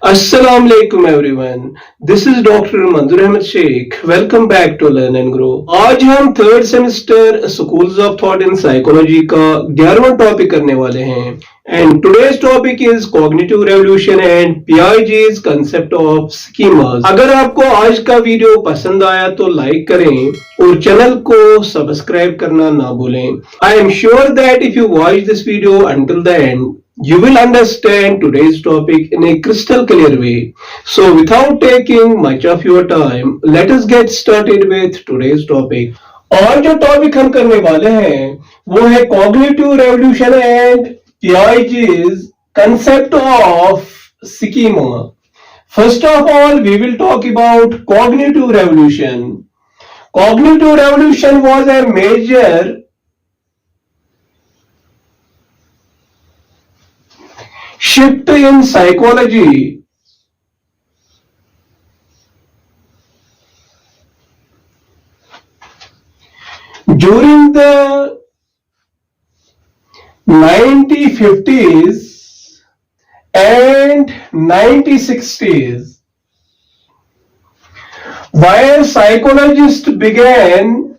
Assalamu alaikum everyone. This is Dr. Manzur Ahmed Sheikh. Welcome back to Learn and Grow. आज हम third semester schools of thought in psychology का 11वां topic करने वाले हैं. And today's topic is cognitive revolution and Piaget's concept of schemas. अगर आपको आज का वीडियो पसंद आया तो लाइक करें और चैनल को सब्सक्राइब करना ना भूलें. I am sure that if you watch this video until the end, you will understand today's topic in a crystal clear way. So without taking much of your time, let us get started with today's topic. और जो topic हम करने वाले हैं वो है cognitive revolution and Piaget's concept of schema. First of all, we will talk about cognitive revolution. Cognitive revolution was a major shift in psychology during the 1950s and 1960s, where psychologists began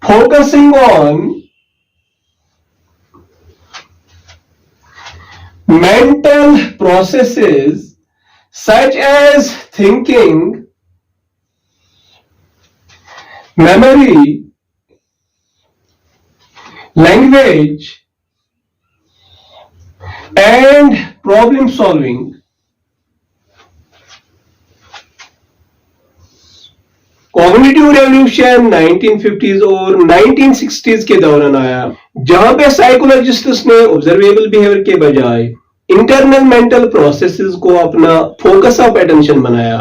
focusing on mental processes such as thinking, memory, language, and problem solving. Cognitive revolution 1950s और 1960s के दौरान आया, जहां पे psychologists ने observable behaviour के बजाय internal mental processes को अपना फोकस ऑफ अटेंशन बनाया,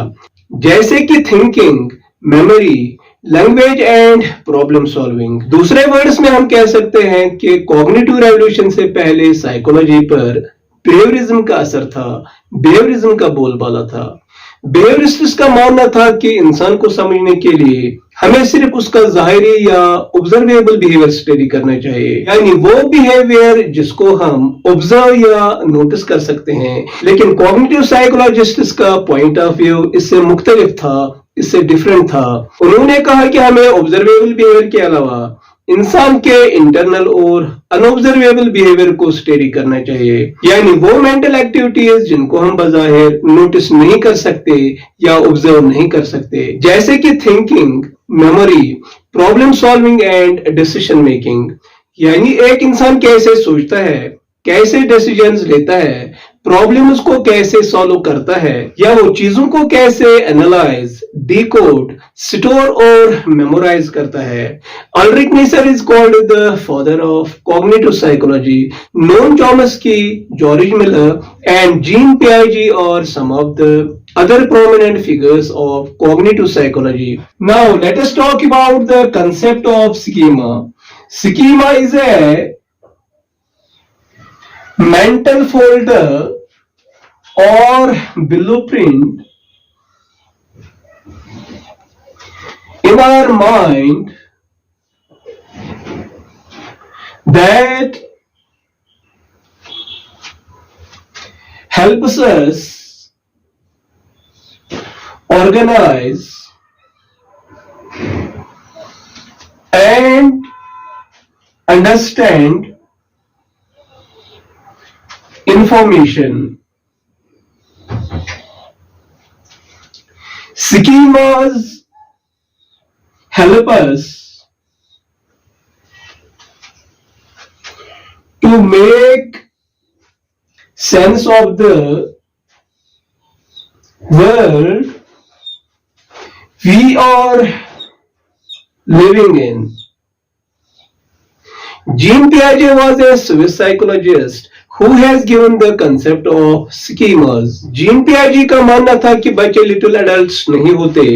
जैसे कि thinking, memory, language and problem solving. दूसरे वर्ड्स में हम कह सकते हैं कि कॉग्निटिव रेवोल्यूशन से पहले साइकोलॉजी पर बिहेवियरिज्म का असर था, बिहेवियरिज्म का बोलबाला था. बिहेवियरिस्ट्स का मानना था कि इंसान को समझने के लिए हमें सिर्फ उसका ज़ाहिरी या ऑब्जर्वेबल बिहेवियर स्टडी करना चाहिए, यानी वो बिहेवियर जिसको हम ऑब्जर्व या नोटिस कर सकते हैं. लेकिन कॉग्निटिव साइकोलॉजिस्ट्स का पॉइंट ऑफ व्यू इससे मुख्तलिफ था, इससे डिफरेंट था. उन्होंने कहा कि हमें ऑब्जर्वेबल बिहेवियर के अलावा इंसान के इंटरनल और अनऑब्जर्वेबल बिहेवियर को स्टडी करना चाहिए, यानी वो मेंटल एक्टिविटीज जिनको हम बजाहिर नोटिस नहीं कर सकते या ऑब्जर्व नहीं कर सकते, जैसे कि thinking, memory, problem solving and decision making. यानी एक इंसान कैसे सोचता है, कैसे डिसीजंस लेता है, प्रॉब्लम्स को कैसे सॉल्व करता है, या वो चीजों को कैसे एनालाइज, डिकोड, स्टोर और मेमोराइज करता है. Ulric Neisser is called the father of cognitive psychology. Noam Chomsky, George Miller and Jean पियाजे और some of the other prominent figures of cognitive psychology. Now let us talk about the concept of schema. Schema is a mental folder or blueprint in our mind that helps us organize and understand information. Schemas help us to make sense of the world we are living in. Jean Piaget was a Swiss psychologist who has given the concept of schemas. Jean Piaget का मानना था कि बच्चे little adults नहीं होते,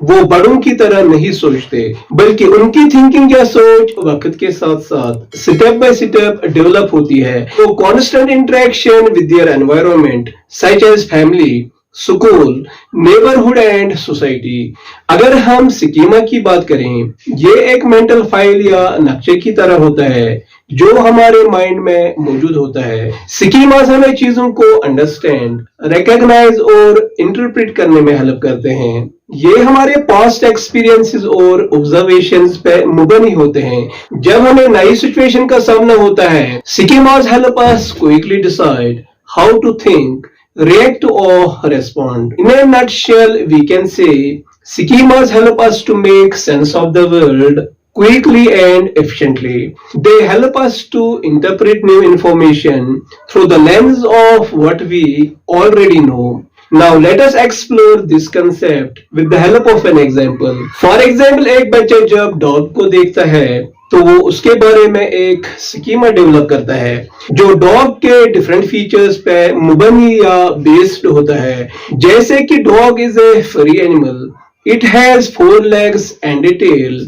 वो बड़ों की तरह नहीं सोचते, बल्कि उनकी थिंकिंग या सोच वक्त के साथ साथ स्टेप बाय स्टेप डेवलप होती है. तो constant interaction with their environment such as family, school, neighbourhood and society. अगर हम स्कीमा की बात करें, ये एक मेंटल फाइल या नक्शे की तरह होता है जो हमारे माइंड में मौजूद होता है। स्कीमास हमें चीजों को अंडरस्टैंड, रिकॉग्नाइज और इंटरप्रेट करने में हेल्प करते हैं। ये हमारे पास्ट एक्सपीरियंसेस और ऑब्जर्वेशंस पे मुबनी होते हैं। जब हमें नई सिचुएशन का सामना होता है, schemas help us quickly decide how to think, react or respond. In a nutshell, we can say schemas help us to make sense of the world quickly and efficiently. They help us to interpret new information through the lens of what we already know. Now let us explore this concept with the help of an example. For example, एक बच्चा जब dog को देखता है तो वो उसके बारे में एक स्कीमा डेवलप करता है जो डॉग के डिफरेंट फीचर्स पे मुबनी या बेस्ड होता है। जैसे कि डॉग इज ए फरी animal, it has 4 legs and a tail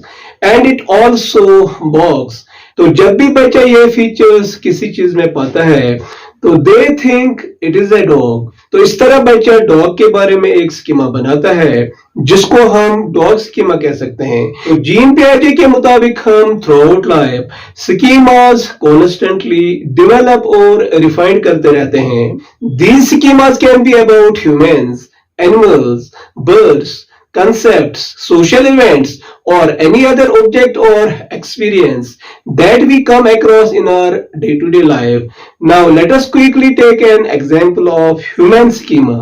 and it also walks। तो जब भी बच्चा ये फीचर्स किसी चीज में पाता है तो they think it is a dog. तो इस तरह बच्चा डॉग के बारे में एक स्कीमा बनाता है जिसको हम डॉग स्कीमा कह सकते हैं। तो जीन पियाजे के मुताबिक हम through out life schemas constantly develop और रिफाइन करते रहते हैं। These schemas can be about humans, animals, birds, concepts, social events, or any other object or experience that we come across in our day-to-day life. Now, let us quickly take an example of human schema.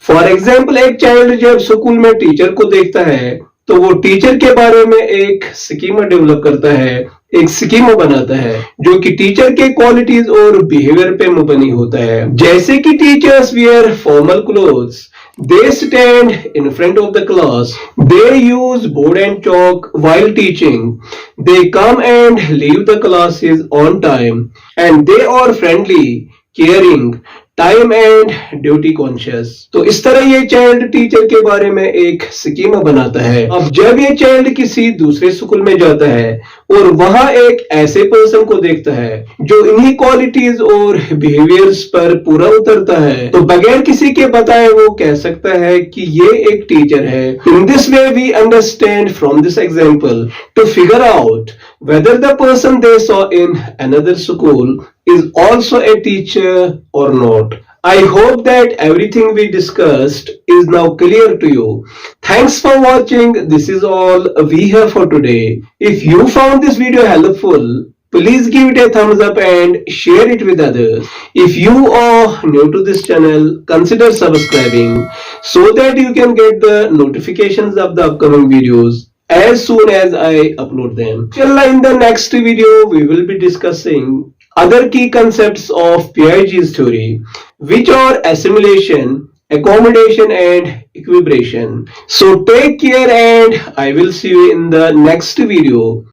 For example, एक child जब school में teacher को देखता है तो वो teacher के बारे में एक स्कीमा डेवलप करता है, एक स्कीमा बनाता है जो कि टीचर के क्वालिटीज और बिहेवियर पे मुबनी होता है। जैसे कि teachers wear formal clothes, they stand in front of the class, they use board and chalk while teaching, they come and leave the classes on time, and they are friendly, caring, time and duty conscious. तो इस तरह ये child teacher के बारे में एक schema बनाता है। अब जब ये चाइल्ड किसी दूसरे स्कूल में जाता है और वहां एक ऐसे पर्सन को देखता है जो इन्हीं क्वालिटीज और बिहेवियर्स पर पूरा उतरता है, तो बगैर किसी के बताए वो कह सकता है कि ये एक टीचर है। In this way we understand from this example to figure out whether the person they saw in another school is also a teacher or not. I hope that everything we discussed is now clear to you. Thanks for watching. This is all we have for today. If you found this video helpful, please give it a thumbs up and share it with others. If you are new to this channel, consider subscribing so that you can get the notifications of the upcoming videos as soon as I upload them. Inshallah, in the next video, we will be discussing other key concepts of Piaget's theory, which are assimilation, accommodation, and equilibration. So take care, and I will see you in the next video.